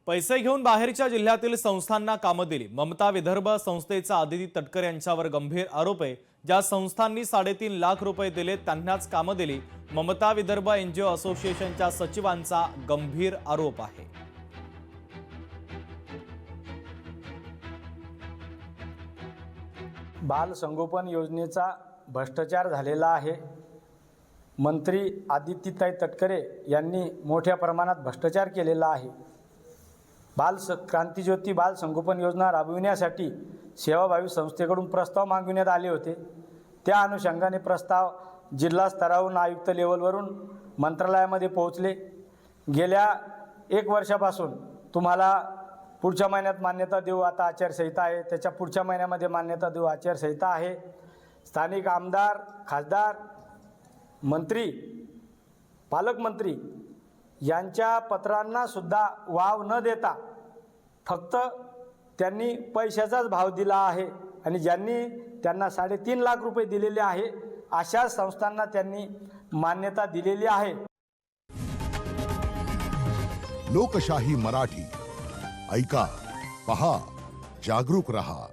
पैसे घेऊन बाहेरच्या जिल्ह्यातील संस्थांना कामं दिली। ममता विदर्भ संस्थेचा आदिती तटकर यांच्यावर गंभीर आरोप आहे। ज्या संस्थांनी 3.5 लाख रुपये दिले त्यांनाच कामं दिली। ममता विदर्भ एनजीओ असोसिएशनच्या सचिवांचा गंभीर आरोप आहे। बाल संगोपन योजनेचा भ्रष्टाचार झालेला आहे। मंत्री आदितीताई तटकरे यांनी मोठ्या प्रमाणात भ्रष्टाचार केलेला आहे। क्रांतिज्योती बाल संगोपन योजना राबविण्यासाठी सेवाभावी संस्थेकडून प्रस्ताव मागविण्यात आले होते। त्या अनुषंगाने प्रस्ताव जिल्हा स्तरावरून आयुक्त लेवलवरून मंत्रालयामध्ये पोहोचले। गेल्या 1 वर्षापासून तुम्हाला पुढच्या महिन्यात मान्यता देऊ, आता आचारसंहिता आहे, त्याच्या पुढच्या महिन्यामध्ये मान्यता देऊ, आचारसंहिता आहे। स्थानिक आमदार, खासदार, मंत्री, पालकमंत्री यांच्या पत्रांना सुद्धा वाव न देता फक्त त्यांनी पैशाचाच भाव दिला आहे आणि ज्यांनी त्यांना 3.5 लाख रुपये दिलेले आहे अशा संस्थांना त्यांनी मान्यता दिलेली आहे। लोकशाही मराठी ऐका, पहा, जागरूक रहा।